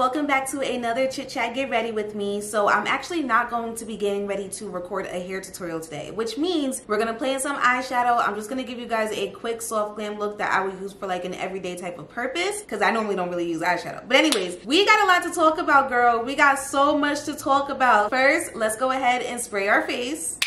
welcome back to another Chit Chat Get Ready with me. So I'm actually not going to be getting ready to record a hair tutorial today, which means we're gonna play in some eyeshadow. I'm just gonna give you guys a quick soft glam look that I would use for like an everyday type of purpose, because I normally don't really use eyeshadow. But anyways, we got a lot to talk about, girl. We got so much to talk about. First, let's go ahead and spray our face.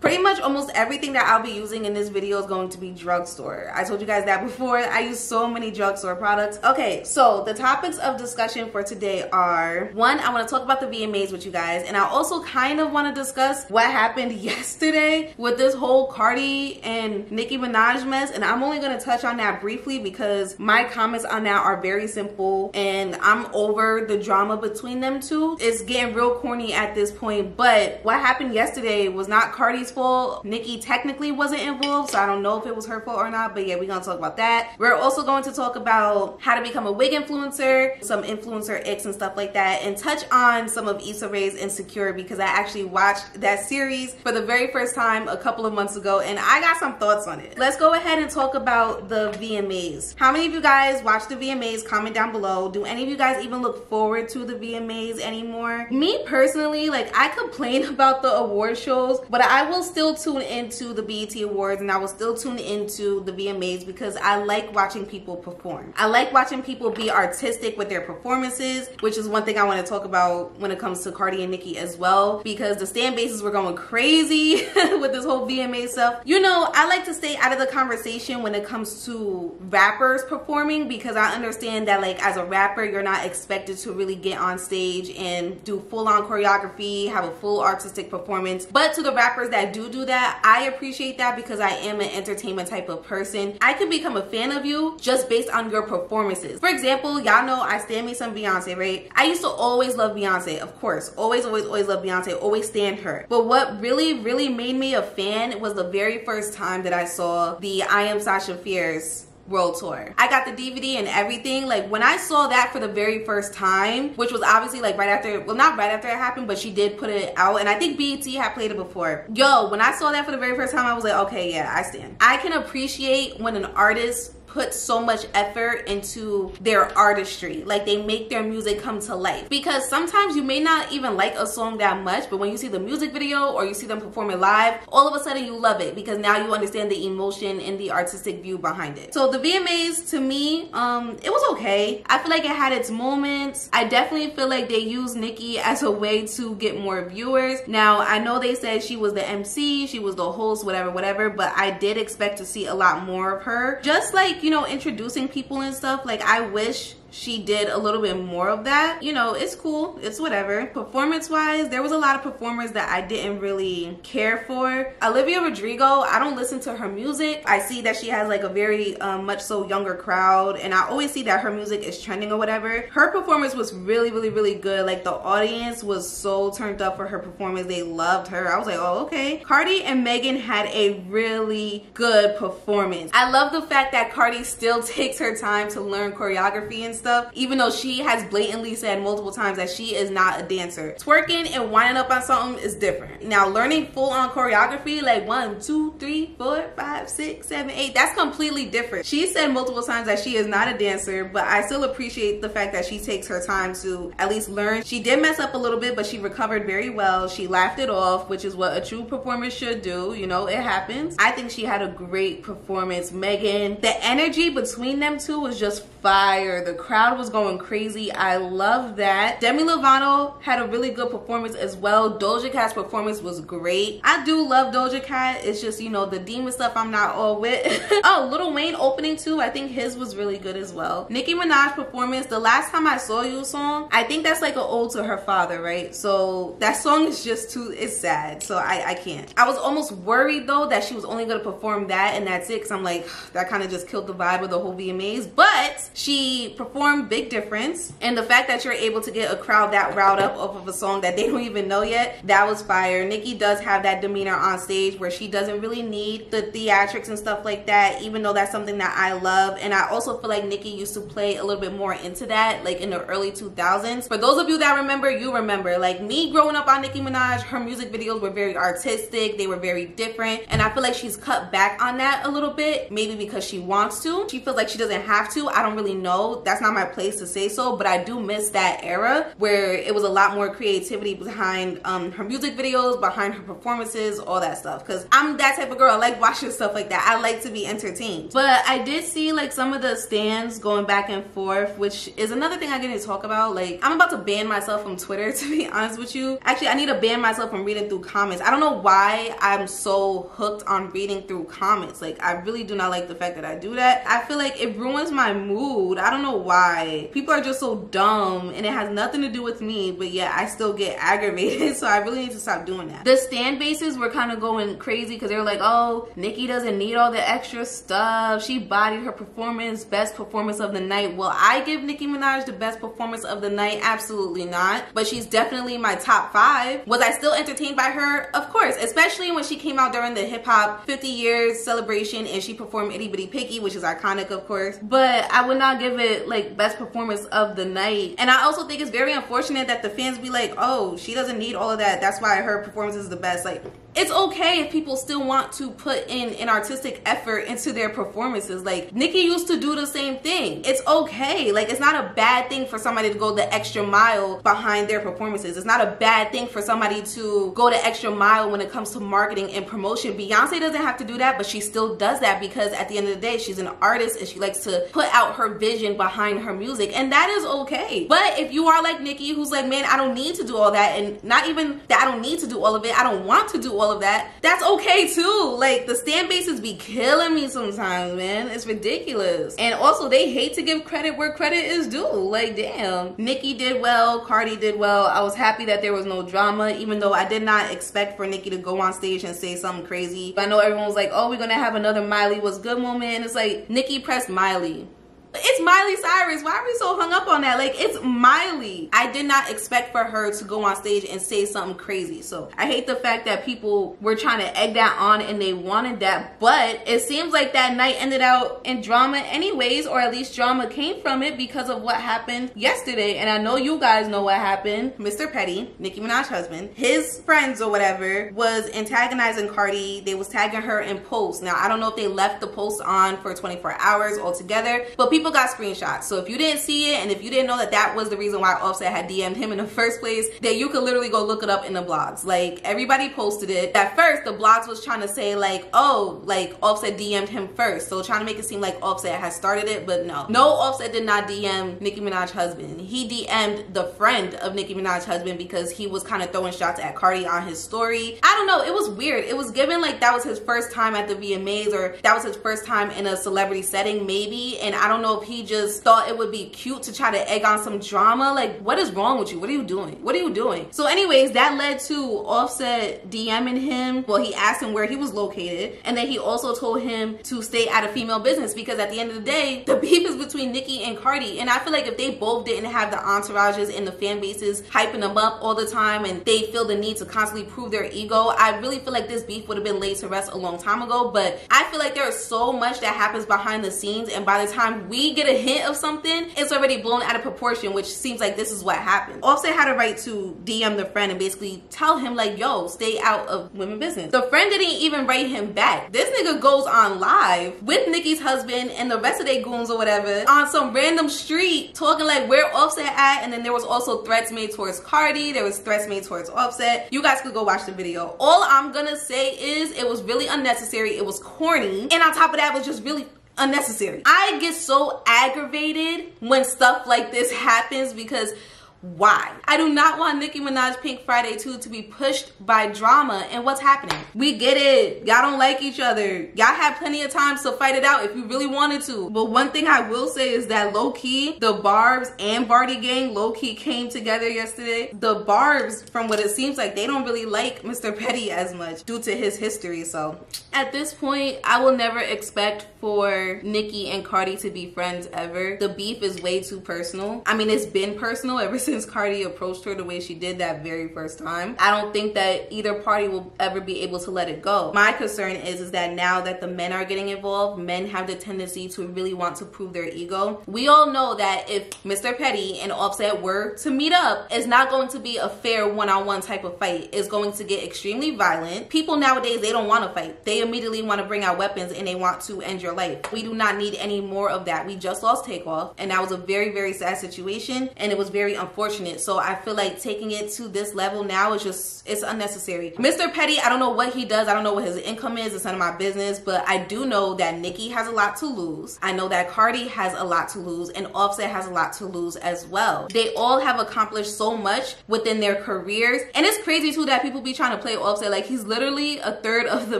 Pretty much almost everything that I'll be using in this video is going to be drugstore. I told you guys that before. I use so many drugstore products. Okay, so the topics of discussion for today are, one, I want to talk about the VMAs with you guys, and I also kind of want to discuss what happened yesterday with this whole Cardi and Nicki Minaj mess, and I'm only going to touch on that briefly because my comments on that are very simple and I'm over the drama between them two. It's getting real corny at this point, but what happened yesterday was not Cardi's fault. Nicki technically wasn't involved, so I don't know if it was her fault or not, but yeah, we're gonna talk about that. We're also going to talk about how to become a wig influencer, some influencer X and stuff like that, and touch on some of Issa Rae's Insecure because I actually watched that series for the very first time a couple of months ago and I got some thoughts on it. Let's go ahead and talk about the VMAs. How many of you guys watch the VMAs? Comment down below. Do any of you guys even look forward to the VMAs anymore? Me personally, like, I complain about the award shows, but I will still tune into the BET Awards and I will still tune into the VMAs because I like watching people perform. I like watching people be artistic with their performances, which is one thing I want to talk about when it comes to Cardi and Nicki as well, because the stan bases were going crazy with this whole VMA stuff. You know, I like to stay out of the conversation when it comes to rappers performing because I understand that, like, as a rapper, you're not expected to really get on stage and do full-on choreography, have a full artistic performance. But to the rappers that do that, I appreciate that because I am an entertainment type of person. I can become a fan of you just based on your performances. For example, y'all know I stan me some Beyonce, right? I used to always love Beyonce, of course. Always love Beyonce, always stan her. But what really made me a fan was the very first time that I saw the I Am Sasha Fierce World Tour. I got the DVD and everything. Like, when I saw that for the very first time, which was obviously like right after, well, not right after it happened, but she did put it out, and I think BET had played it before. Yo, when I saw that for the very first time, I was like, okay, yeah, I stand. I can appreciate when an artist put so much effort into their artistry, like they make their music come to life, because sometimes you may not even like a song that much, but when you see the music video or you see them perform it live, all of a sudden you love it because now you understand the emotion and the artistic view behind it. So the VMAs, to me, it was okay. I feel like it had its moments. I definitely feel like they used Nicki as a way to get more viewers. Now, I know they said she was the MC, she was the host, whatever, but I did expect to see a lot more of her. Just like, you know, introducing people and stuff. Like, I wish she did a little bit more of that. You know, it's cool, it's whatever. Performance wise, there was a lot of performers that I didn't really care for. Olivia Rodrigo, I don't listen to her music. I see that she has like a very much so younger crowd, and I always see that her music is trending or whatever. Her performance was really good. Like, the audience was so turned up for her performance. They loved her. I was like, oh, okay. Cardi and Megan had a really good performance. I love the fact that Cardi still takes her time to learn choreography and stuff, even though she has blatantly said multiple times that she is not a dancer. Twerking and winding up on something is different. Now, learning full-on choreography, like 1, 2, 3, 4, 5, 6, 7, 8, that's completely different. She said multiple times that she is not a dancer, but I still appreciate the fact that she takes her time to at least learn. She did mess up a little bit, but she recovered very well. She laughed it off, which is what a true performer should do. You know, it happens. I think she had a great performance. Megan, the energy between them two was just fire. The crowd was going crazy. I love that. Demi Lovato had a really good performance as well. Doja Cat's performance was great. I do love Doja Cat. It's just, you know, the demon stuff I'm not all with. Oh, Lil Wayne opening too. I think his was really good as well. Nicki Minaj performance, The Last Time I Saw You song, I think that's like an ode to her father, right? So that song is just too, it's sad. So I can't. I was almost worried though that she was only gonna perform that and that's it, because I'm like, that kind of just killed the vibe of the whole VMAs. But Yes, she performed Big Difference, and the fact that you're able to get a crowd that riled up off of a song that they don't even know yet, that was fire. Nicki does have that demeanor on stage where she doesn't really need the theatrics and stuff like that, even though that's something that I love. And I also feel like Nicki used to play a little bit more into that, like in the early 2000s. For those of you that remember, you remember. Like me growing up on Nicki Minaj, her music videos were very artistic, they were very different, and I feel like she's cut back on that a little bit, maybe because she wants to. She feels like she doesn't have to. I don't really know. That's not my place to say so, but I do miss that era where it was a lot more creativity behind her music videos, behind her performances, all that stuff. Because I'm that type of girl. I like watching stuff like that. I like to be entertained. But I did see like some of the stands going back and forth, which is another thing I get to talk about. Like, I'm about to ban myself from Twitter, to be honest with you. Actually, I need to ban myself from reading through comments. I don't know why I'm so hooked on reading through comments. Like, I really do not like the fact that I do that. I feel like it ruins my mood. I don't know why. People are just so dumb, and it has nothing to do with me, but yeah, I still get aggravated, so I really need to stop doing that. The stand bases were kind of going crazy because they were like, oh, Nicki doesn't need all the extra stuff. She bodied her performance, best performance of the night. Well, I give Nicki Minaj the best performance of the night? Absolutely not, but she's definitely my top 5. Was I still entertained by her? Of course, especially when she came out during the hip hop 50 years celebration and she performed Itty Bitty Picky, which is iconic, of course, but I would not give it like best performance of the night. And I also think it's very unfortunate that the fans be like, oh, she doesn't need all of that, that's why her performance is the best. Like, it's okay if people still want to put in an artistic effort into their performances. Like, Nicki used to do the same thing. It's okay. Like, it's not a bad thing for somebody to go the extra mile behind their performances. It's not a bad thing for somebody to go the extra mile when it comes to marketing and promotion. Beyonce doesn't have to do that, but she still does that because at the end of the day, she's an artist and she likes to put out her vision behind her music, and that is okay. But if you are like Nicki, who's like, man, I don't need to do all that, and not even that I don't need to do all of it, I don't want to do all of that, that's okay too. Like, the stand bases be killing me sometimes, man. It's ridiculous. And also, they hate to give credit where credit is due. Like, damn. Nicki did well, Cardi did well. I was happy that there was no drama, even though I did not expect for Nicki to go on stage and say something crazy. I know everyone was like, oh, we're gonna have another Miley was good moment, and it's like, Nicki pressed Miley. It's Miley Cyrus. Why are we so hung up on that? Like, it's Miley. I did not expect for her to go on stage and say something crazy. So I hate the fact that people were trying to egg that on and they wanted that. But it seems like that night ended out in drama anyways, or at least drama came from it because of what happened yesterday. And I know you guys know what happened. Mr. Petty, Nicki Minaj's husband, his friends or whatever, was antagonizing Cardi. They was tagging her in posts. Now, I don't know if they left the post on for 24 hours altogether, but people got screenshots. So if you didn't see it, and if you didn't know that that was the reason why Offset had DM'd him in the first place, then you could literally go look it up in the blogs. Like, everybody posted it. At first, the blogs was trying to say like, oh, like Offset DM'd him first, so trying to make it seem like Offset has started it, but no. No, Offset did not DM Nicki Minaj's husband. He DM'd the friend of Nicki Minaj's husband because he was kind of throwing shots at Cardi on his story. I don't know, it was weird. It was given like that was his first time at the VMAs, or that was his first time in a celebrity setting maybe, and I don't know if he just thought it would be cute to try to egg on some drama. Like, what is wrong with you? What are you doing? What are you doing? So anyways, that led to Offset DMing him. Well, he asked him where he was located, and then he also told him to stay out of female business because at the end of the day, the beef is between Nicki and Cardi. And I feel like if they both didn't have the entourages and the fan bases hyping them up all the time, and they feel the need to constantly prove their ego, I really feel like this beef would have been laid to rest a long time ago. But I feel like there is so much that happens behind the scenes, and by the time we get a hint of something, it's already blown out of proportion, which seems like this is what happened. Offset had a right to DM the friend and basically tell him like, yo, stay out of women business. The friend didn't even write him back. This nigga goes on live with Nicki's husband and the rest of their goons or whatever on some random street talking like where Offset at, and then there was also threats made towards Cardi, there was threats made towards Offset. You guys could go watch the video. All I'm gonna say is it was really unnecessary, it was corny, and on top of that, it was just really unnecessary. I get so aggravated when stuff like this happens because Why? I do not want Nicki Minaj Pink Friday 2 to be pushed by drama. And what's happening? We get it. Y'all don't like each other. Y'all had plenty of times to fight it out if you really wanted to. But one thing I will say is that low-key, the Barbs and Barty gang low-key came together yesterday. The Barbs, from what it seems like, they don't really like Mr. Petty as much due to his history. So at this point, I will never expect for Nicki and Cardi to be friends ever. The beef is way too personal. I mean, it's been personal ever since Cardi approached her the way she did that very first time. I don't think that either party will ever be able to let it go. My concern is that now that the men are getting involved, men have the tendency to really want to prove their ego. We all know that if Mr. Petty and Offset were to meet up, it's not going to be a fair one-on-one type of fight. It's going to get extremely violent. People nowadays, they don't want to fight. They immediately want to bring out weapons and they want to end your life. We do not need any more of that. We just lost Takeoff, and that was a very, very sad situation, and it was very unfortunate. So I feel like taking it to this level now is just, it's unnecessary. Mr. Petty, I don't know what he does. I don't know what his income is. It's none of my business, but I do know that Nicki has a lot to lose. I know that Cardi has a lot to lose, and Offset has a lot to lose as well. They all have accomplished so much within their careers, and it's crazy too that people be trying to play Offset like he's literally a third of the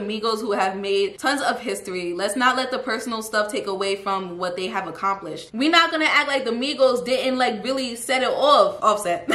Migos who have made tons of history. Let's not let the personal stuff take away from what they have accomplished. We're not gonna act like the Migos didn't like really set it off. Offset.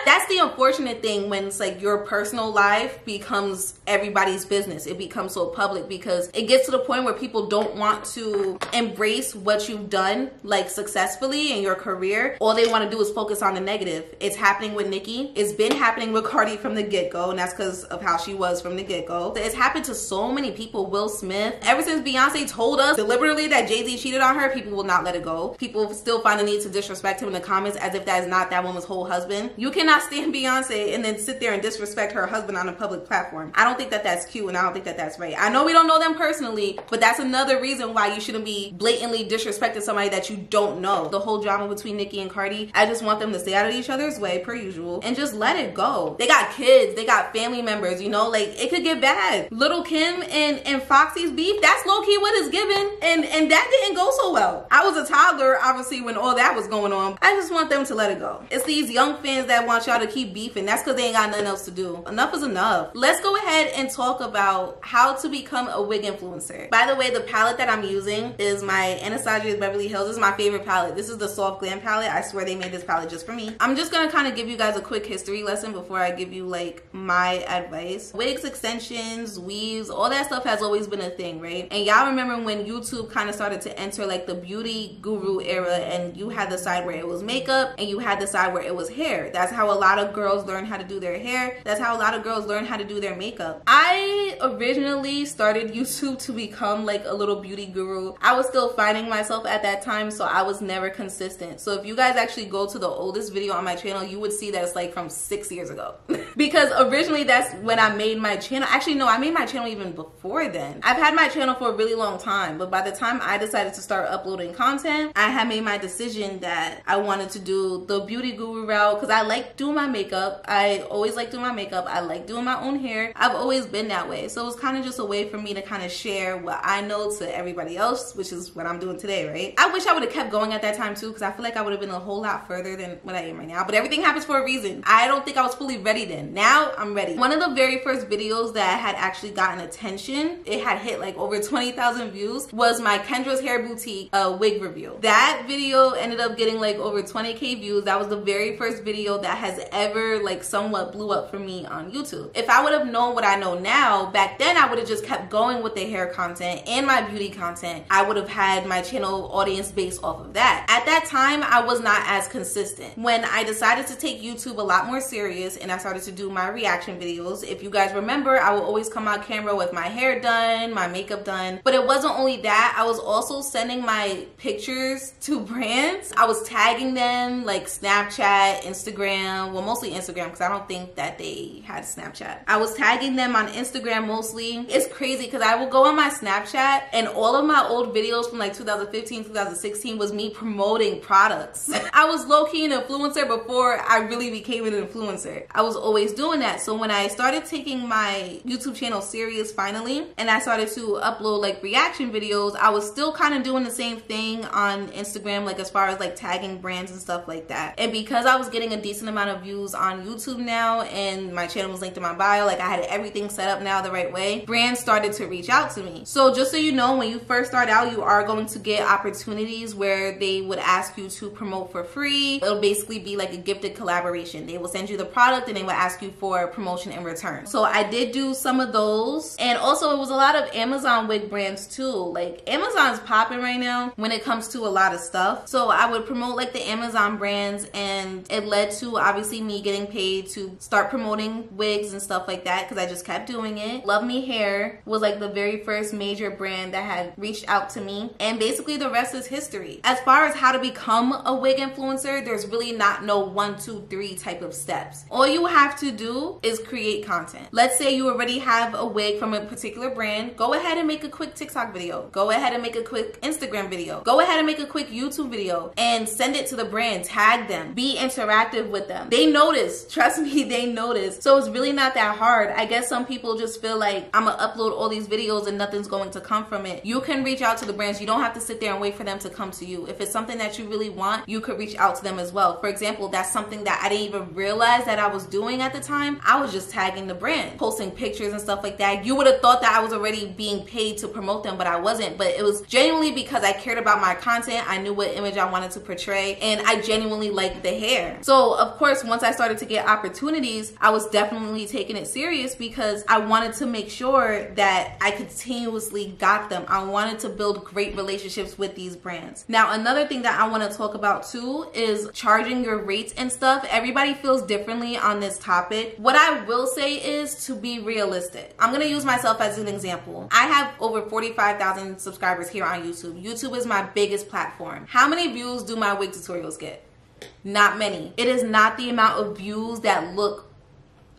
That's the unfortunate thing when it's like your personal life becomes everybody's business. It becomes so public because it gets to the point where people don't want to embrace what you've done like successfully in your career. All they want to do is focus on the negative. It's happening with Nicki. It's been happening with Cardi from the get-go, and that's because of how she was from the get-go. It's happened to so many people. Will Smith. Ever since Beyonce told us deliberately that Jay-Z cheated on her, people will not let it go. People still find the need to disrespect him in the comments as if that is not that woman's whole husband. You cannot stand Beyonce and then sit there and disrespect her husband on a public platform. I don't think that that's cute, and I don't think that that's right. I know we don't know them personally, but that's another reason why you shouldn't be blatantly disrespecting somebody that you don't know. The whole drama between Nicki and Cardi, I just want them to stay out of each other's way per usual and just let it go. They got kids, they got family members, you know, like it could get bad. Little Kim and Foxy's beef, that's low-key what is given, and that didn't go so well. I was a toddler obviously when all that was going on. I just want them to let it go. It's these young fans that want y'all to keep beefing. That's because they ain't got nothing else to do. Enough is enough. Let's go ahead and talk about how to become a wig influencer. By the way, the palette that I'm using is my Anastasia Beverly Hills. This is my favorite palette. This is the Soft Glam palette. I swear they made this palette just for me. I'm just gonna kind of give you guys a quick history lesson before I give you like my advice. Wigs, extensions, weaves, all that stuff has always been a thing, right? And y'all remember when YouTube kind of started to enter like the beauty guru era, and you had the side where it was makeup and you had the side where it was hair. That's how a lot of girls learned how to do their hair. That's how a lot of girls learned how to do their makeup. I originally started YouTube to become like a little beauty guru. I was still finding myself at that time, so I was never consistent. So if you guys actually go to the oldest video on my channel, you would see that it's like from 6 years ago. Because originally that's when I made my channel. Actually, no, I made my channel even before then. I've had my channel for a really long time, but by the time I decided to start uploading content, I had made my decision that I wanted to do the beauty guru route because I like doing my makeup. I always like doing my makeup. I like doing my own hair. I've always been that way. So it was kind of just a way for me to kind of share what I know to everybody else, which is what I'm doing today, right? I wish I would have kept going at that time too, because I feel like I would have been a whole lot further than what I am right now. But everything happens for a reason. I don't think I was fully ready then. Now I'm ready. One of the very first videos that had actually gotten attention, it had hit like over 20,000 views, was my Kendra's Hair Boutique wig review. That video ended up getting like over 20K views. That was the very first video that has ever like somewhat blew up for me on YouTube. If I would have known what I know now, back then I would have just kept going with the hair content and my beauty content. I would have had my channel audience based off of that. At that time, I was not as consistent. When I decided to take YouTube a lot more serious and I started to do my reaction videos, if you guys remember, I would always come on camera with my hair done, my makeup done. But it wasn't only that, I was also sending my pictures to brands. I was tagging them like Snapchat, Instagram, well mostly Instagram because I don't think that they had Snapchat. I was tagging them on Instagram mostly. It's crazy because I will go on my Snapchat and all of my old videos from like 2015, 2016 was me promoting products. I was low-key an influencer before I really became an influencer. I was always always doing that. So when I started taking my YouTube channel serious finally, and I started to upload like reaction videos, I was still kind of doing the same thing on Instagram, like as far as like tagging brands and stuff like that. And because I was getting a decent amount of views on YouTube now, and my channel was linked in my bio, like I had everything set up now the right way, brands started to reach out to me. So just so you know, when you first start out, you are going to get opportunities where they would ask you to promote for free. It'll basically be like a gifted collaboration. They will send you the product and they will ask you for promotion in return. So I did do some of those, and also it was a lot of Amazon wig brands too. Like Amazon's popping right now when it comes to a lot of stuff. So I would promote like the Amazon brands, and it led to obviously me getting paid to start promoting wigs and stuff like that, because I just kept doing it. Love Me Hair was like the very first major brand that had reached out to me, and basically the rest is history. As far as how to become a wig influencer, there's really not no 1, 2, 3 type of steps. All you have to do is create content. Let's say you already have a wig from a particular brand. Go ahead and make a quick TikTok video. Go ahead and make a quick Instagram video. Go ahead and make a quick YouTube video and send it to the brand. Tag them. Be interactive with them. They notice. Trust me, they notice. So it's really not that hard. I guess some people just feel like I'm gonna upload all these videos and nothing's going to come from it. You can reach out to the brands. You don't have to sit there and wait for them to come to you. If it's something that you really want, you could reach out to them as well. For example, that's something that I didn't even realize that I was doing at the time. I was just tagging the brand, posting pictures and stuff like that. You would have thought that I was already being paid to promote them, but I wasn't. But it was genuinely because I cared about my content. I knew what image I wanted to portray, and I genuinely liked the hair. So of course, once I started to get opportunities, I was definitely taking it serious because I wanted to make sure that I continuously got them. I wanted to build great relationships with these brands. Now, another thing that I want to talk about too is charging your rates and stuff. Everybody feels differently on this topic. What I will say is to be realistic. I'm gonna use myself as an example. I have over 45,000 subscribers here on YouTube. YouTube is my biggest platform. How many views do my wig tutorials get? Not many. It is not the amount of views that look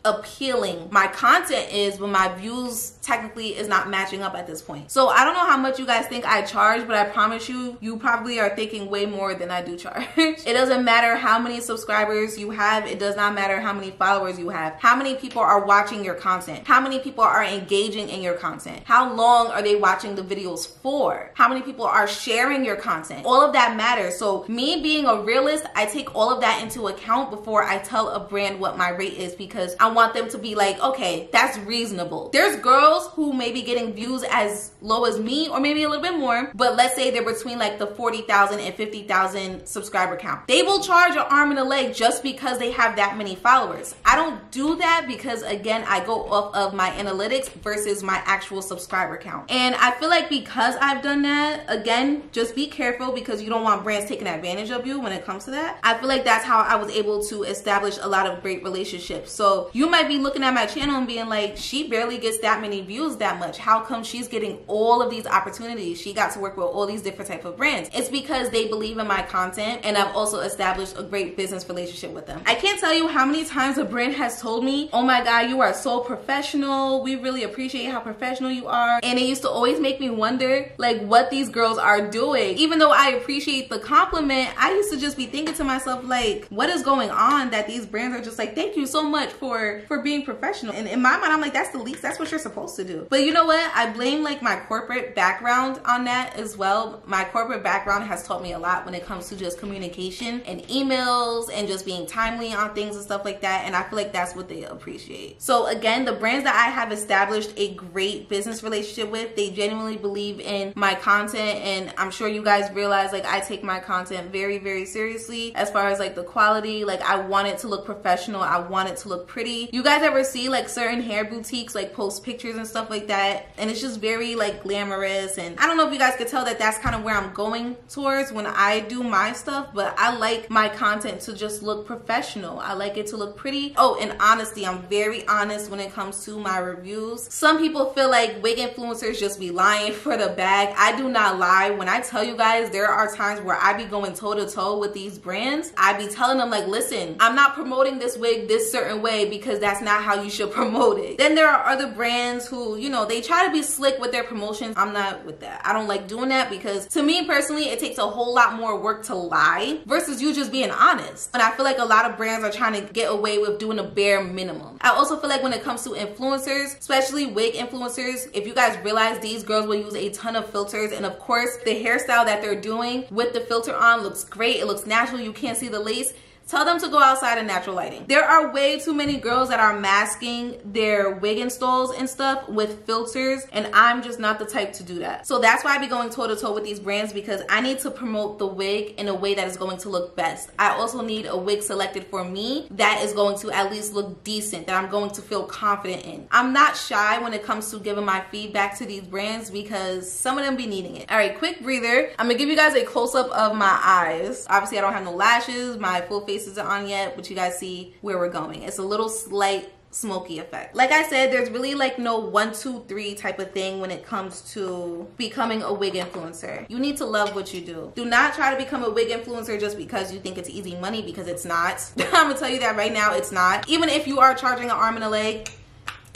appealing my content is, but my views technically is not matching up at this point. So I don't know how much you guys think I charge, but I promise you, you probably are thinking way more than I do charge. It doesn't matter how many subscribers you have. It does not matter how many followers you have. How many people are watching your content? How many people are engaging in your content? How long are they watching the videos for? How many people are sharing your content? All of that matters. So me being a realist, I take all of that into account before I tell a brand what my rate is, because I want them to be like, okay, that's reasonable. There's girls who may be getting views as low as me, or maybe a little bit more, but let's say they're between like the 40,000 and 50,000 subscriber count. They will charge an arm and a leg just because they have that many followers. I don't do that because, again, I go off of my analytics versus my actual subscriber count. And I feel like because I've done that, again, just be careful because you don't want brands taking advantage of you when it comes to that. I feel like that's how I was able to establish a lot of great relationships. So you might be looking at my channel and being like, she barely gets that many views that much. How come she's getting all of these opportunities? She got to work with all these different type of brands. It's because they believe in my content, and I've also established a great business relationship with them. I can't tell you how many times a brand has told me, oh my God, you are so professional. We really appreciate how professional you are. And it used to always make me wonder like what these girls are doing. Even though I appreciate the compliment, I used to just be thinking to myself like, what is going on that these brands are just like, thank you so much for being professional. And in my mind, I'm like, that's the least, that's what you're supposed to do. But you know what? I blame like my corporate background on that as well. My corporate background has taught me a lot when it comes to just communication and emails and just being timely on things and stuff like that. And I feel like that's what they appreciate. So again, the brands that I have established a great business relationship with, they genuinely believe in my content. And I'm sure you guys realize like I take my content very, very seriously as far as like the quality. Like I want it to look professional. I want it to look pretty. You guys ever see like certain hair boutiques like post pictures and stuff like that, and it's just very like glamorous, and I don't know if you guys could tell that that's kind of where I'm going towards when I do my stuff, but I like my content to just look professional. I like it to look pretty. Oh, and honesty, I'm very honest when it comes to my reviews. Some people feel like wig influencers just be lying for the bag. I do not lie. When I tell you guys, there are times where I be going toe to toe with these brands. I be telling them like, listen, I'm not promoting this wig this certain way because because that's not how you should promote it. Then there are other brands who, you know, they try to be slick with their promotions. I'm not with that. I don't like doing that because to me personally, it takes a whole lot more work to lie versus you just being honest. And I feel like a lot of brands are trying to get away with doing a bare minimum. I also feel like when it comes to influencers, especially wig influencers, if you guys realize these girls will use a ton of filters, and of course the hairstyle that they're doing with the filter on looks great. It looks natural. You can't see the lace. Tell them to go outside in natural lighting. There are way too many girls that are masking their wig installs and stuff with filters, and I'm just not the type to do that. So that's why I be going toe to toe with these brands, because I need to promote the wig in a way that is going to look best. I also need a wig selected for me that is going to at least look decent, that I'm going to feel confident in. I'm not shy when it comes to giving my feedback to these brands because some of them be needing it. All right, quick breather. I'm gonna give you guys a close-up of my eyes. Obviously, I don't have no lashes. My full face isn't on yet, but you guys see where we're going. It's a little slight smoky effect. Like I said, there's really like no 1, 2, 3 type of thing when it comes to becoming a wig influencer. You need to love what you do. Do not try to become a wig influencer just because you think it's easy money, because it's not. I'm gonna tell you that right now, it's not. Even if you are charging an arm and a leg,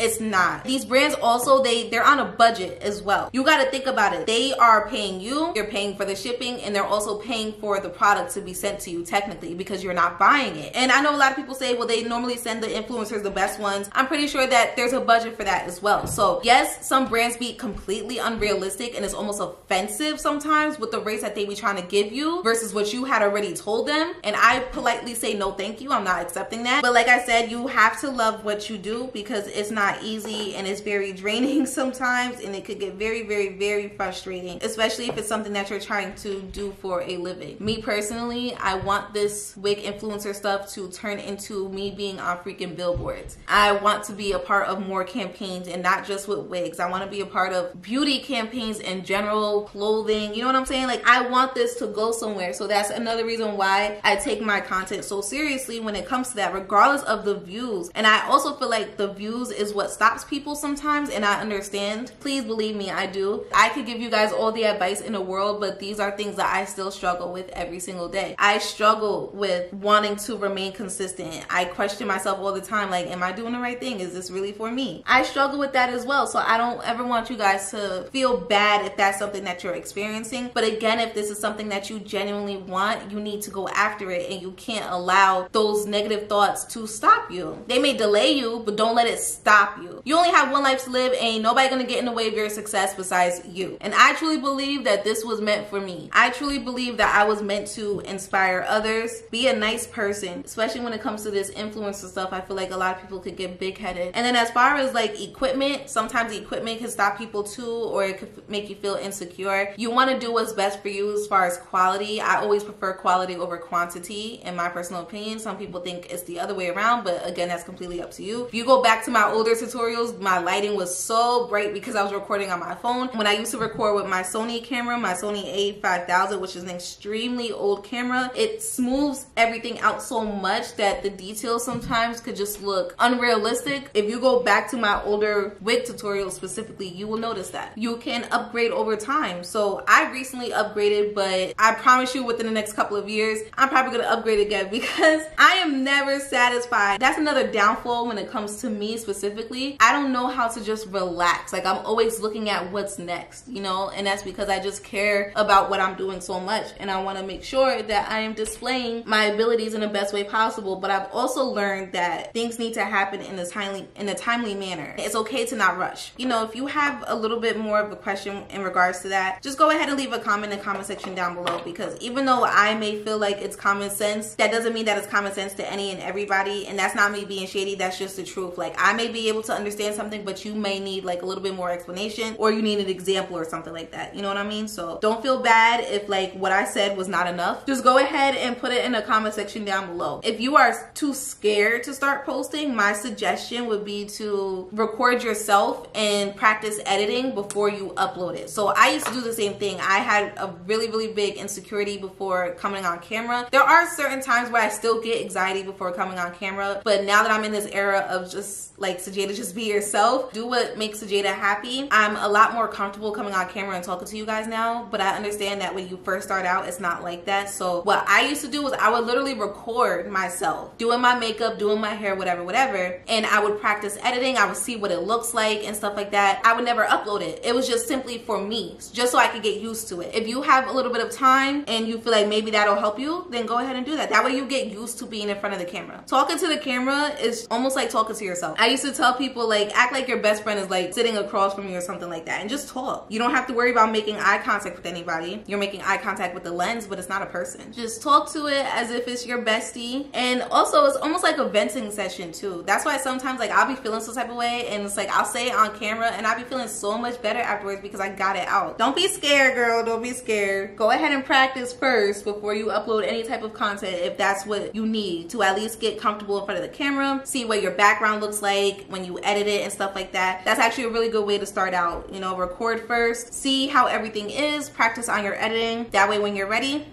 it's not. These brands also, they're on a budget as well. You got to think about it. They are paying you, you're paying for the shipping, and they're also paying for the product to be sent to you technically because you're not buying it. And I know a lot of people say, well, they normally send the influencers the best ones. I'm pretty sure that there's a budget for that as well. So yes, some brands be completely unrealistic and it's almost offensive sometimes with the rates that they be trying to give you versus what you had already told them. And I politely say, no, thank you. I'm not accepting that. But like I said, you have to love what you do because it's not easy and it's very draining sometimes, and it could get very, very, very frustrating, especially if it's something that you're trying to do for a living. Me personally, I want this wig influencer stuff to turn into me being on freaking billboards. I want to be a part of more campaigns, and not just with wigs. I want to be a part of beauty campaigns in general, clothing, you know what I'm saying? Like, I want this to go somewhere. So that's another reason why I take my content so seriously when it comes to that, regardless of the views. And I also feel like the views is what stops people sometimes, and I understand. Please believe me, I do. I could give you guys all the advice in the world, but these are things that I still struggle with every single day. I struggle with wanting to remain consistent. I question myself all the time, like, am I doing the right thing? Is this really for me? I struggle with that as well, so I don't ever want you guys to feel bad if that's something that you're experiencing. But again, if this is something that you genuinely want, you need to go after it, and you can't allow those negative thoughts to stop you. They may delay you, but don't let it stop you. You only have one life to live, and ain't nobody gonna get in the way of your success besides you. And I truly believe that this was meant for me. I truly believe that I was meant to inspire others. Be a nice person, especially when it comes to this influencer stuff. I feel like a lot of people could get big-headed. And then as far as like equipment, sometimes equipment can stop people too, or it could make you feel insecure. You want to do what's best for you as far as quality. I always prefer quality over quantity, in my personal opinion. Some people think it's the other way around, but again, that's completely up to you. If you go back to my older tutorials, my lighting was so bright because I was recording on my phone. When I used to record with my Sony camera, my Sony a5000, which is an extremely old camera, it smooths everything out so much that the details sometimes could just look unrealistic. If you go back to my older wig tutorials specifically, you will notice that. You can upgrade over time. So I recently upgraded, but I promise you within the next couple of years, I'm probably gonna upgrade again because I am never satisfied. That's another downfall when it comes to me specifically. I don't know how to just relax. Like, I'm always looking at what's next, you know, and that's because I just care about what I'm doing so much, and I want to make sure that I am displaying my abilities in the best way possible. But I've also learned that things need to happen in a timely manner. It's okay to not rush. You know, if you have a little bit more of a question in regards to that, just go ahead and leave a comment in the comment section down below, because even though I may feel like it's common sense, that doesn't mean that it's common sense to any and everybody. And that's not me being shady, that's just the truth. Like, I may be able to understand something, but you may need like a little bit more explanation, or you need an example or something like that. You know what I mean? So don't feel bad if like what I said was not enough. Just go ahead and put it in the comment section down below. If you are too scared to start posting, my suggestion would be to record yourself and practice editing before you upload it. So I used to do the same thing. I had a really, really big insecurity before coming on camera. There are certain times where I still get anxiety before coming on camera, but now that I'm in this era of just like Sejayda, just be yourself. Do what makes Sejayda happy. I'm a lot more comfortable coming on camera and talking to you guys now, but I understand that when you first start out, it's not like that. So what I used to do was I would literally record myself doing my makeup, doing my hair, whatever, and I would practice editing. I would see what it looks like and stuff like that. I would never upload it. It was just simply for me, just so I could get used to it. If you have a little bit of time and you feel like maybe that'll help you, then go ahead and do that. That way you get used to being in front of the camera. Talking to the camera is almost like talking to yourself. I used to tell people, like, act like your best friend is like sitting across from you or something like that, and just talk. You don't have to worry about making eye contact with anybody. You're making eye contact with the lens, but it's not a person. Just talk to it as if it's your bestie. And also, it's almost like a venting session too. That's why sometimes, like, I'll be feeling some type of way, and it's like I'll say it on camera and I'll be feeling so much better afterwards because I got it out. Don't be scared, girl. Don't be scared. Go ahead and practice first before you upload any type of content, if that's what you need to at least get comfortable in front of the camera, see what your background looks like when you edit it and stuff like that. That's actually a really good way to start out. You know, record first, see how everything is, practice on your editing. That way when you're ready,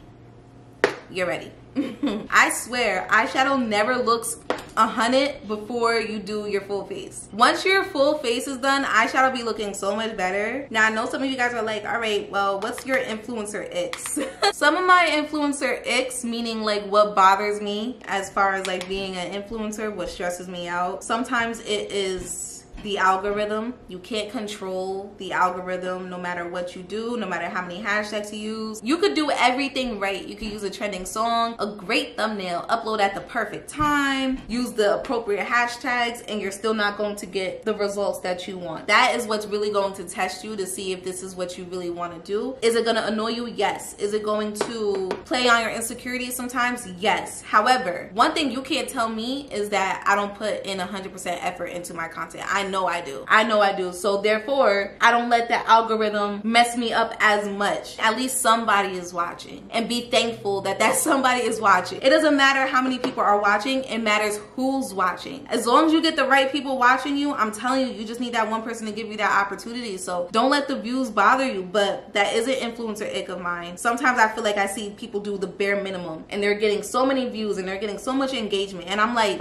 you're ready. I swear, eyeshadow never looks 100 before you do your full face. Once your full face is done, eyeshadow be looking so much better. Now I know some of you guys are like, all right, well, what's your influencer icks? Some of my influencer icks, meaning like what bothers me as far as like being an influencer, what stresses me out. Sometimes it is the algorithm. You can't control the algorithm no matter what you do, no matter how many hashtags you use. You could do everything right. You could use a trending song, a great thumbnail, upload at the perfect time, use the appropriate hashtags, and you're still not going to get the results that you want. That is what's really going to test you to see if this is what you really want to do. Is it going to annoy you? Yes. Is it going to play on your insecurities sometimes? Yes. However, one thing you can't tell me is that I don't put in 100% effort into my content. I know I do. I know I do. So therefore, I don't let the algorithm mess me up as much. At least somebody is watching, and be thankful that that somebody is watching. It doesn't matter how many people are watching. It matters who's watching. As long as you get the right people watching you, I'm telling you, you just need that one person to give you that opportunity. So don't let the views bother you. But that is an influencer ick of mine. Sometimes I feel like I see people do the bare minimum and they're getting so many views and they're getting so much engagement, and I'm like,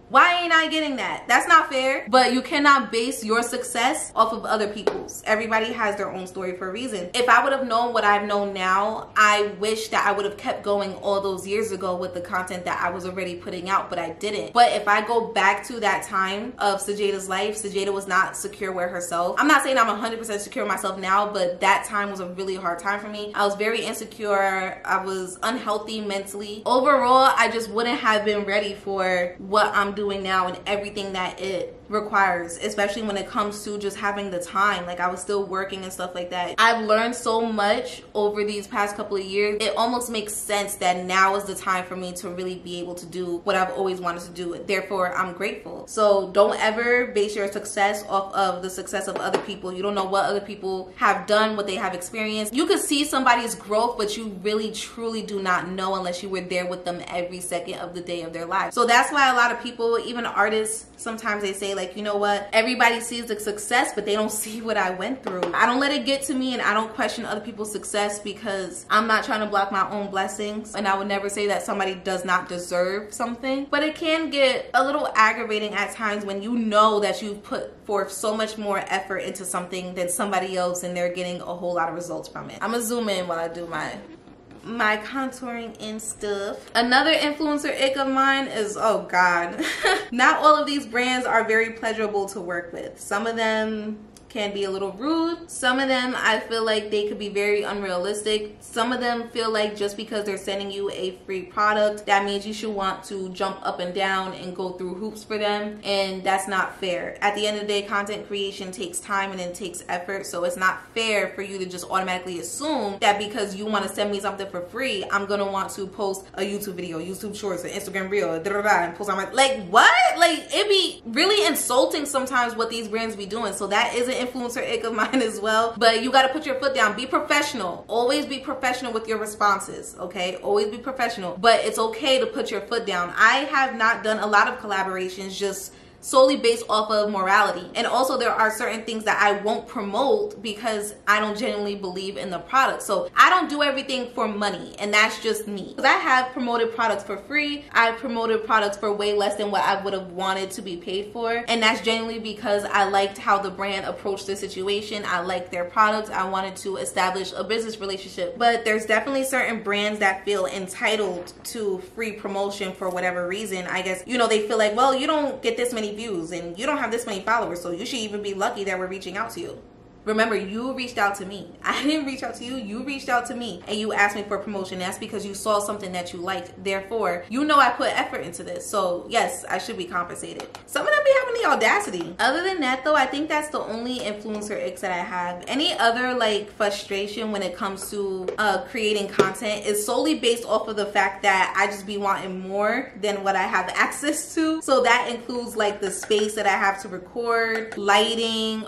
why ain't I getting that? That's not fair. But you cannot base your success off of other people's. Everybody has their own story for a reason. If I would have known what I've known now, I wish that I would have kept going all those years ago with the content that I was already putting out, but I didn't. But if I go back to that time of Sejayda's life, Sejayda was not secure with herself. I'm not saying I'm 100% secure with myself now, but that time was a really hard time for me. I was very insecure. I was unhealthy mentally. Overall, I just wouldn't have been ready for what I'm doing now and everything that it requires, especially when it comes to just having the time. Like, I was still working and stuff like that. I've learned so much over these past couple of years. It almost makes sense that now is the time for me to really be able to do what I've always wanted to do. Therefore, I'm grateful. So don't ever base your success off of the success of other people. You don't know what other people have done, what they have experienced. You could see somebody's growth, but you really truly do not know unless you were there with them every second of the day of their life. So that's why a lot of people, even artists, sometimes they say, like, you know what, everybody sees the success, but they don't see what I went through. I don't let it get to me, and I don't question other people's success because I'm not trying to block my own blessings. And I would never say that somebody does not deserve something, but it can get a little aggravating at times when you know that you've put forth so much more effort into something than somebody else and they're getting a whole lot of results from it. I'm gonna zoom in while I do my contouring and stuff. Another influencer ick of mine is, oh God, not all of these brands are very pleasurable to work with. Some of them can be a little rude. Some of them, I feel like they could be very unrealistic. Some of them feel like just because they're sending you a free product, that means you should want to jump up and down and go through hoops for them, and that's not fair. At the end of the day, content creation takes time and it takes effort, so it's not fair for you to just automatically assume that because you want to send me something for free, I'm gonna want to post a YouTube video, YouTube Shorts, an Instagram Reel, and post on my, like, what? Like, it be really insulting sometimes what these brands be doing. So that is an influencer ick of mine as well. But you got to put your foot down. Be professional. Always be professional with your responses, okay? Always be professional. But it's okay to put your foot down. I have not done a lot of collaborations just solely based off of morality. And also there are certain things that I won't promote because I don't genuinely believe in the product. So I don't do everything for money, and that's just me. Because I have promoted products for free. I've promoted products for way less than what I would have wanted to be paid for. And that's genuinely because I liked how the brand approached the situation. I liked their products. I wanted to establish a business relationship. But there's definitely certain brands that feel entitled to free promotion for whatever reason. I guess, you know, they feel like, well, you don't get this many views and you don't have this many followers, so you should even be lucky that we're reaching out to you. Remember, you reached out to me. I didn't reach out to you. You reached out to me and you asked me for promotion. That's because you saw something that you liked. Therefore, you know I put effort into this. So yes, I should be compensated. Some of them be having the audacity. Other than that though, I think that's the only influencer icks that I have. Any other like frustration when it comes to creating content is solely based off of the fact that I just be wanting more than what I have access to. So that includes like the space that I have to record, lighting,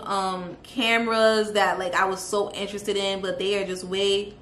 cameras that like I was so interested in, but they are just way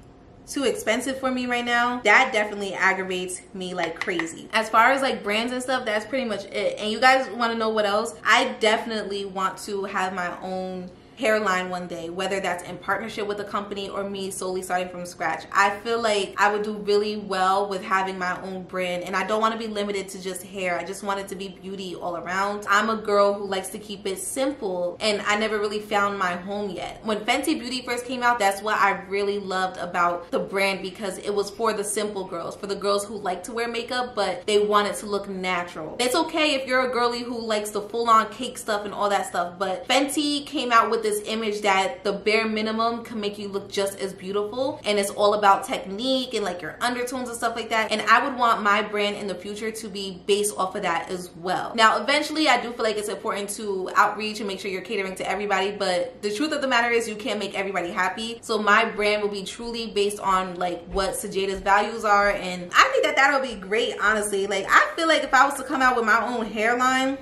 too expensive for me right now. That definitely aggravates me like crazy. As far as like brands and stuff, that's pretty much it. And you guys want to know what else? I definitely want to have my own hairline one day, whether that's in partnership with a company or me solely starting from scratch. I feel like I would do really well with having my own brand, and I don't want to be limited to just hair. I just want it to be beauty all around. I'm a girl who likes to keep it simple, and I never really found my home yet. When Fenty Beauty first came out, that's what I really loved about the brand, because it was for the simple girls, for the girls who like to wear makeup but they want it to look natural. It's okay if you're a girly who likes the full-on cake stuff and all that stuff, but Fenty came out with this image that the bare minimum can make you look just as beautiful, and it's all about technique and like your undertones and stuff like that. And I would want my brand in the future to be based off of that as well. Now eventually I do feel like it's important to outreach and make sure you're catering to everybody, but the truth of the matter is you can't make everybody happy. So my brand will be truly based on like what Sejayda's values are, and I think that that'll be great, honestly. Like I feel like if I was to come out with my own hairline,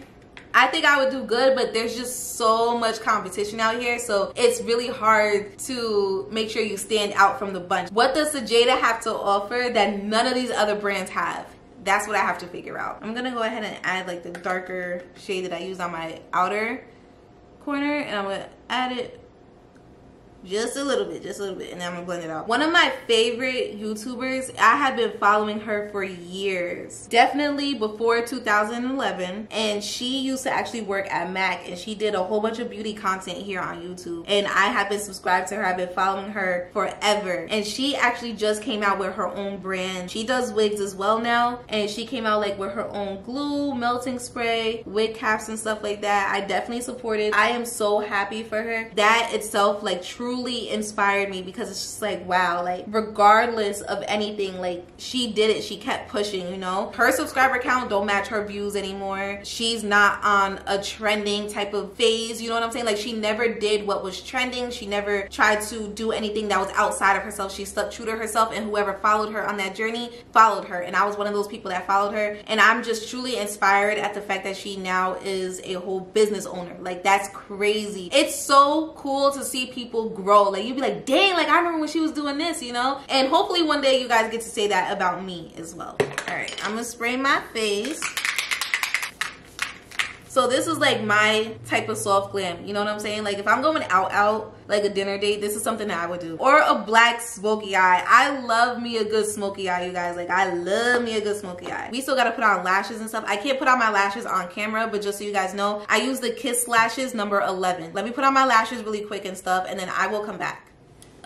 I think I would do good, but there's just so much competition out here, so it's really hard to make sure you stand out from the bunch. What does Sejayda have to offer that none of these other brands have? That's what I have to figure out. I'm gonna go ahead and add like the darker shade that I used on my outer corner, and I'm gonna add it just a little bit, and then I'm gonna blend it out. One of my favorite YouTubers, I have been following her for years, definitely before 2011, and she used to actually work at MAC, and she did a whole bunch of beauty content here on YouTube, and I have been subscribed to her. I've been following her forever, and she actually just came out with her own brand. She does wigs as well now, and she came out like with her own glue, melting spray, wig caps and stuff like that. I definitely support it. I am so happy for her. That itself like truly inspired me, because it's just like, wow, like regardless of anything, like she did it. She kept pushing, you know. Her subscriber count don't match her views anymore. She's not on a trending type of phase, you know what I'm saying? Like she never did what was trending. She never tried to do anything that was outside of herself. She stuck true to herself, and whoever followed her on that journey followed her, and I was one of those people that followed her. And I'm just truly inspired at the fact that she now is a whole business owner. Like that's crazy. It's so cool to see people grow. Like you'd be like, dang, like I remember when she was doing this, you know. And hopefully one day you guys get to say that about me as well. All right, I'm gonna spray my face. So this is like my type of soft glam, you know what I'm saying? Like if I'm going out like a dinner date, this is something that I would do. Or a black smoky eye. I love me a good smoky eye, you guys. Like I love me a good smoky eye. We still gotta put on lashes and stuff. I can't put on my lashes on camera, but just so you guys know, I use the Kiss lashes number 11. Let me put on my lashes really quick and stuff, and then I will come back.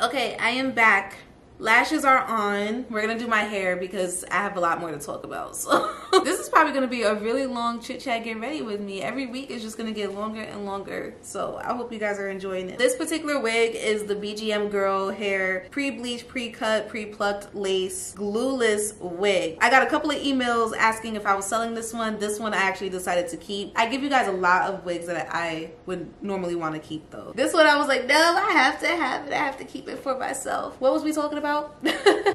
Okay, I am back. Lashes are on. We're gonna do my hair because I have a lot more to talk about. So this is probably gonna be a really long chit chat. Get ready with me. Every week is just gonna get longer and longer. So I hope you guys are enjoying it. This particular wig is the BGM Girl Hair pre-bleach, pre-cut, pre-plucked lace glueless wig. I got a couple of emails asking if I was selling this one. This one I actually decided to keep. I give you guys a lot of wigs that I would normally want to keep though. This one I was like, no, I have to have it. I have to keep it for myself. What was we talking about?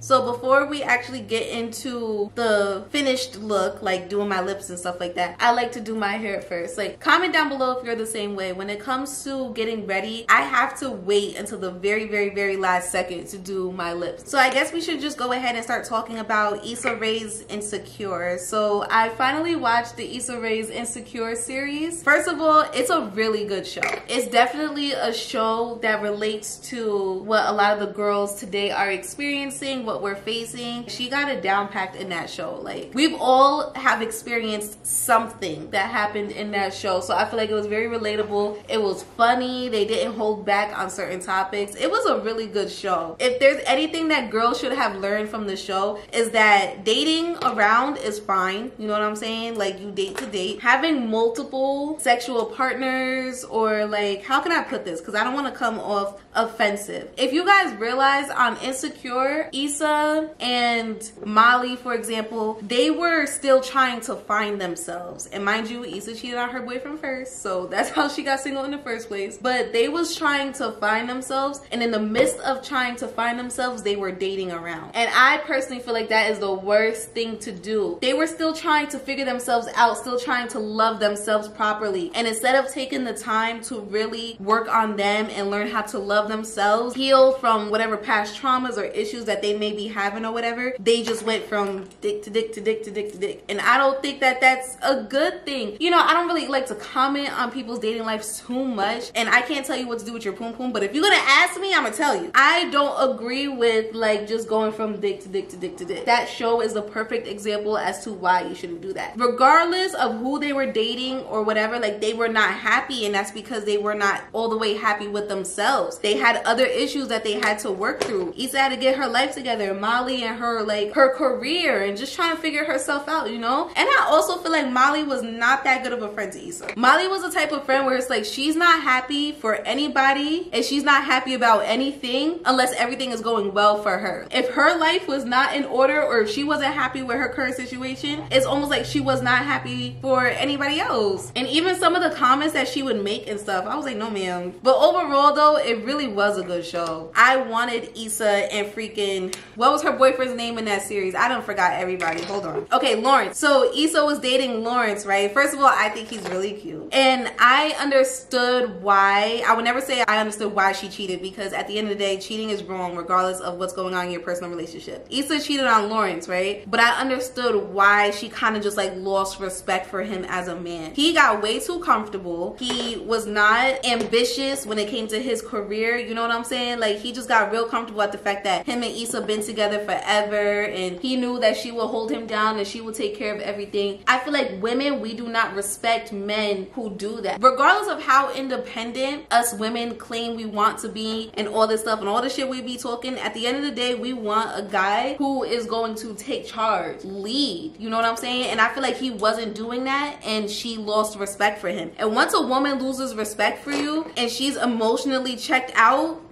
So before we actually get into the finished look, look, like doing my lips and stuff like that, I like to do my hair first. Like, comment down below if you're the same way. When it comes to getting ready, I have to wait until the very last second to do my lips. So I guess we should just go ahead and start talking about Issa Rae's Insecure. So I finally watched the Issa Rae's Insecure series. First of all, it's a really good show. It's definitely a show that relates to what a lot of the girls today are experiencing, what we're facing. She got it down packed in that show. Like, we've all have experienced something that happened in that show. So I feel like it was very relatable. It was funny. They didn't hold back on certain topics. It was a really good show. If there's anything that girls should have learned from the show, is that dating around is fine. You know what I'm saying? Like, you date to date. Having multiple sexual partners, or like, how can I put this? Because I don't want to come off offensive. If you guys realize on Insecure, Issa and Molly, for example, they were still trying to find themselves. And mind you, Issa cheated on her boyfriend first, so that's how she got single in the first place. But they was trying to find themselves, and in the midst of trying to find themselves, they were dating around. And I personally feel like that is the worst thing to do. They were still trying to figure themselves out, still trying to love themselves properly. And instead of taking the time to really work on them and learn how to love themselves, heal from whatever past traumas or issues that they may be having or whatever, they just went from dick to dick to dick to dick to dick. And I don't think that that's a good thing. You know, I don't really like to comment on people's dating lives too much, and I can't tell you what to do with your poom poom, but if you're gonna ask me, I'm gonna tell you. I don't agree with like just going from dick to dick to dick to dick. That show is the perfect example as to why you shouldn't do that. Regardless of who they were dating or whatever, like, they were not happy, and that's because they were not all the way happy with themselves. They had other issues that they had to work through. Issa had to get her life together, Molly and her, like, her career, and just trying to figure herself out, you know? And I also feel like Molly was not that good of a friend to Issa. Molly was the type of friend where it's like, she's not happy for anybody, and she's not happy about anything unless everything is going well for her. If her life was not in order, or if she wasn't happy with her current situation, it's almost like she was not happy for anybody else. And even some of the comments that she would make and stuff, I was like, no ma'am. But overall though, it really was a good show. I wanted Issa and freaking, what was her boyfriend's name in that series? I done forgot everybody. Hold on. Okay, Lawrence. So Issa was dating Lawrence, right? First of all, I think he's really cute. And I understood why. I would never say I understood why she cheated, because at the end of the day, cheating is wrong regardless of what's going on in your personal relationship. Issa cheated on Lawrence, right? But I understood why she kind of just like lost respect for him as a man. He got way too comfortable. He was not ambitious when it came to his career. You know what I'm saying? Like, he just got real comfortable at the fact that him and Issa been together forever, and he knew that she will hold him down and she will take care of everything. I feel like women, we do not respect men who do that. Regardless of how independent us women claim we want to be and all this stuff and all the shit we be talking, at the end of the day, we want a guy who is going to take charge, lead. You know what I'm saying? And I feel like he wasn't doing that, and she lost respect for him. And once a woman loses respect for you and she's emotionally checked out,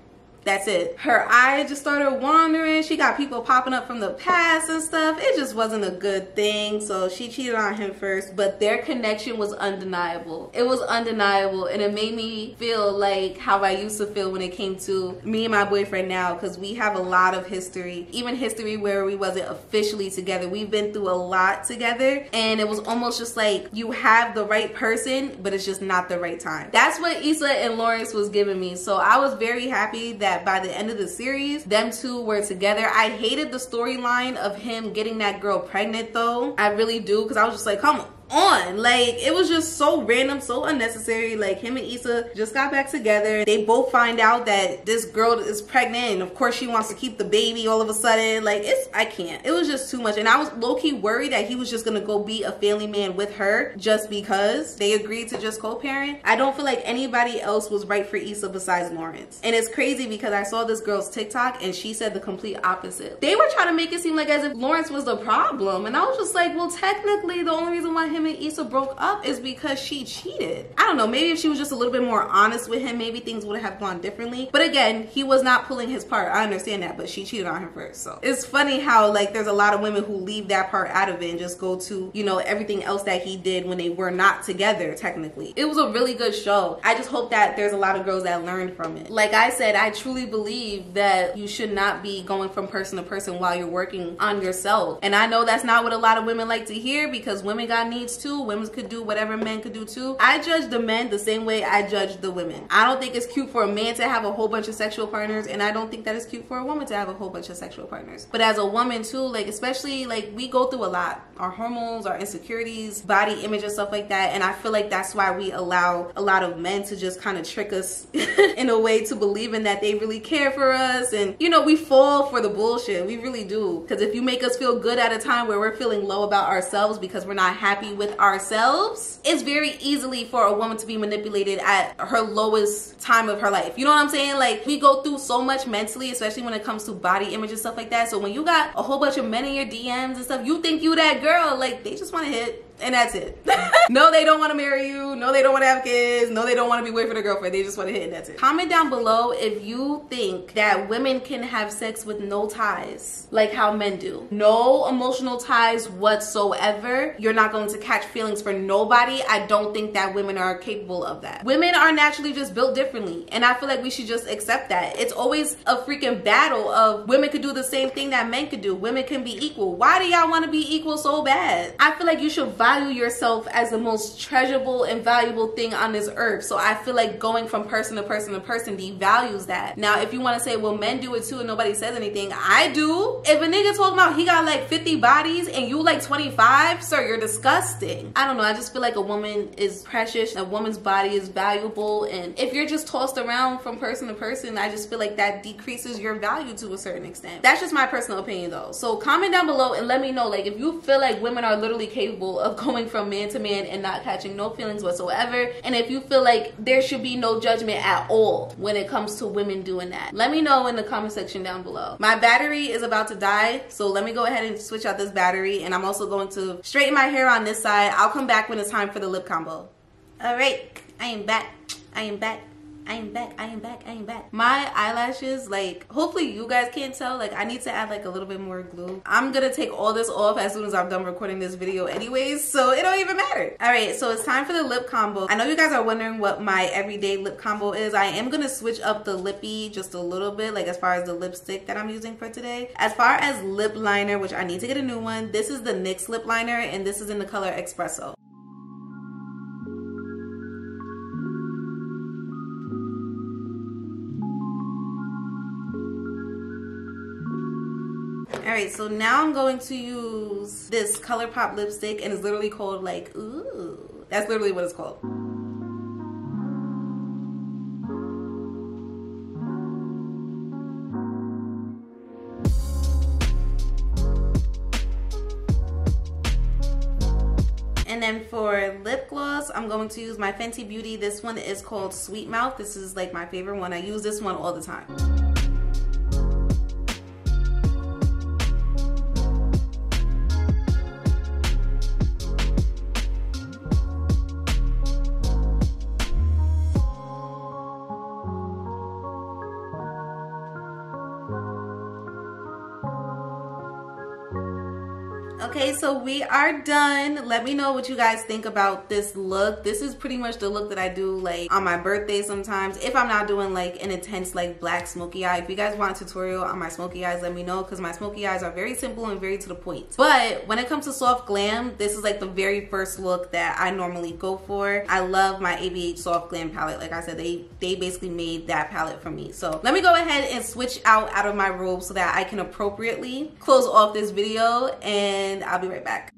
that's it. Her eyes just started wandering. She got people popping up from the past and stuff. It just wasn't a good thing. So she cheated on him first, but their connection was undeniable. It was undeniable, and it made me feel like how I used to feel when it came to me and my boyfriend now, because we have a lot of history, even history where we wasn't officially together. We've been through a lot together, and it was almost just like you have the right person, but it's just not the right time. That's what Issa and Lawrence was giving me. So I was very happy that by the end of the series, them two were together. I hated the storyline of him getting that girl pregnant though. I really do, because I was just like, come on, like, it was just so random, so unnecessary. Like, him and Issa just got back together. They both find out that this girl is pregnant, and of course she wants to keep the baby all of a sudden. Like, I can't. It was just too much. And I was low-key worried that he was just gonna go be a family man with her just because they agreed to just co-parent. I don't feel like anybody else was right for Issa besides Lawrence. And it's crazy because I saw this girl's TikTok and she said the complete opposite. They were trying to make it seem like as if Lawrence was the problem, and I was just like, well, technically the only reason why him him and Issa broke up is because she cheated. I don't know, maybe if she was just a little bit more honest with him, maybe things would have gone differently. But again, he was not pulling his part. I understand that, but she cheated on him first. So it's funny how like there's a lot of women who leave that part out of it and just go to, you know, everything else that he did when they were not together technically. It was a really good show. I just hope that there's a lot of girls that learn from it. Like I said, I truly believe that you should not be going from person to person while you're working on yourself. And I know that's not what a lot of women like to hear, because women got needs too. Women could do whatever men could do too. I judge the men the same way I judge the women. I don't think it's cute for a man to have a whole bunch of sexual partners, and I don't think that it's cute for a woman to have a whole bunch of sexual partners. But as a woman too, like especially like we go through a lot. Our hormones, our insecurities, body image and stuff like that. And I feel like that's why we allow a lot of men to just kind of trick us in a way to believing that they really care for us. And you know, we fall for the bullshit. We really do. Because if you make us feel good at a time where we're feeling low about ourselves because we're not happy with ourselves, it's very easily for a woman to be manipulated at her lowest time of her life. You know what I'm saying? Like we go through so much mentally, especially when it comes to body image and stuff like that. So when you got a whole bunch of men in your DMs and stuff, you think you that girl, like they just want to hit. And that's it. No, they don't want to marry you. No, they don't want to have kids. No, they don't want to be boyfriend or girlfriend. They just want to hit and that's it. Comment down below if you think that women can have sex with no ties, like how men do. No emotional ties whatsoever. You're not going to catch feelings for nobody. I don't think that women are capable of that. Women are naturally just built differently. And I feel like we should just accept that. It's always a freaking battle of women could do the same thing that men could do. Women can be equal. Why do y'all want to be equal so bad? I feel like you should value yourself as the most treasurable and valuable thing on this earth. So I feel like going from person to person to person devalues that. Now, if you want to say, well, men do it too and nobody says anything, I do. If a nigga talking about he got like 50 bodies and you like 25, sir, you're disgusting. I don't know. I just feel like a woman is precious. A woman's body is valuable. And if you're just tossed around from person to person, I just feel like that decreases your value to a certain extent. That's just my personal opinion though. So comment down below and let me know, like, if you feel like women are literally capable of going from man to man and not catching no feelings whatsoever, and if you feel like there should be no judgment at all when it comes to women doing that. Let me know in the comment section down below. My battery is about to die, so let me go ahead and switch out this battery, and I'm also going to straighten my hair on this side. I'll come back when it's time for the lip combo. All right, I am back. I am back. I am back, I am back, I am back. My eyelashes, like, hopefully you guys can't tell, like, I need to add like a little bit more glue. I'm gonna take all this off as soon as I'm done recording this video anyways, so it don't even matter. All right, so it's time for the lip combo. I know you guys are wondering what my everyday lip combo is. I am gonna switch up the lippy just a little bit, like as far as the lipstick that I'm using for today. As far as lip liner, which I need to get a new one, this is the NYX lip liner, and this is in the color Espresso. Alright, so now I'm going to use this ColourPop lipstick, and it's literally called like, ooh. That's literally what it's called. And then for lip gloss, I'm going to use my Fenty Beauty. This one is called Sweet Mouth. This is like my favorite one. I use this one all the time. Okay, so we are done. Let me know what you guys think about this look. This is pretty much the look that I do like on my birthday sometimes, if I'm not doing like an intense like black smoky eye. If you guys want a tutorial on my smoky eyes, let me know, because my smoky eyes are very simple and very to the point. But when it comes to soft glam, this is like the very first look that I normally go for. I love my ABH soft glam palette. Like I said, they basically made that palette for me. So let me go ahead and switch out of my robe so that I can appropriately close off this video, and I'll be right back.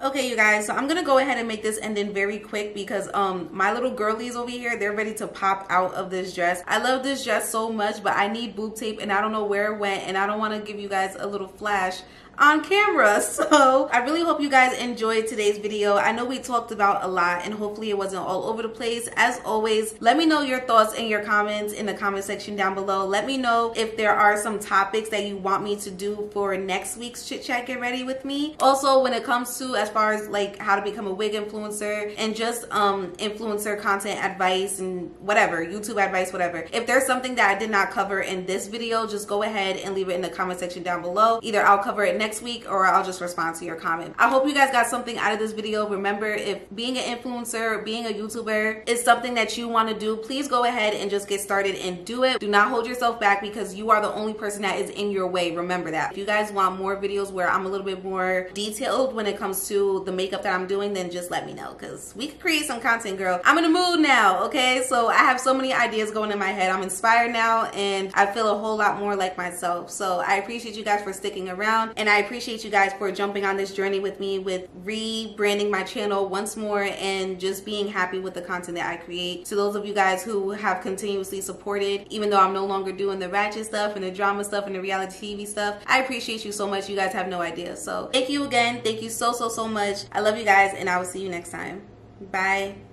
Okay, you guys, so I'm gonna go ahead and make this ending very quick because my little girlies over here, they're ready to pop out of this dress. I love this dress so much, but I need boob tape and I don't know where it went, and I don't want to give you guys a little flash on camera. So I really hope you guys enjoyed today's video. I know we talked about a lot and hopefully it wasn't all over the place. As always, let me know your thoughts and your comments in the comment section down below. Let me know if there are some topics that you want me to do for next week's Chit Chat Get Ready with me. Also, when it comes to as far as like how to become a wig influencer and just influencer content advice and whatever, YouTube advice, whatever. If there's something that I did not cover in this video, just go ahead and leave it in the comment section down below. Either I'll cover it next week or I'll just respond to your comment. I hope you guys got something out of this video. Remember, if being an influencer, being a YouTuber is something that you want to do, please go ahead and just get started and do it. Do not hold yourself back because you are the only person that is in your way. Remember that. If you guys want more videos where I'm a little bit more detailed when it comes to the makeup that I'm doing, then just let me know because we can create some content, girl. I'm in a mood now, okay? So I have so many ideas going in my head. I'm inspired now and I feel a whole lot more like myself. So I appreciate you guys for sticking around and I appreciate you guys for jumping on this journey with me with rebranding my channel once more and just being happy with the content that I create. To those of you guys who have continuously supported, even though I'm no longer doing the ratchet stuff and the drama stuff and the reality TV stuff, I appreciate you so much. You guys have no idea. So thank you again. Thank you so much. I love you guys and I will see you next time. Bye.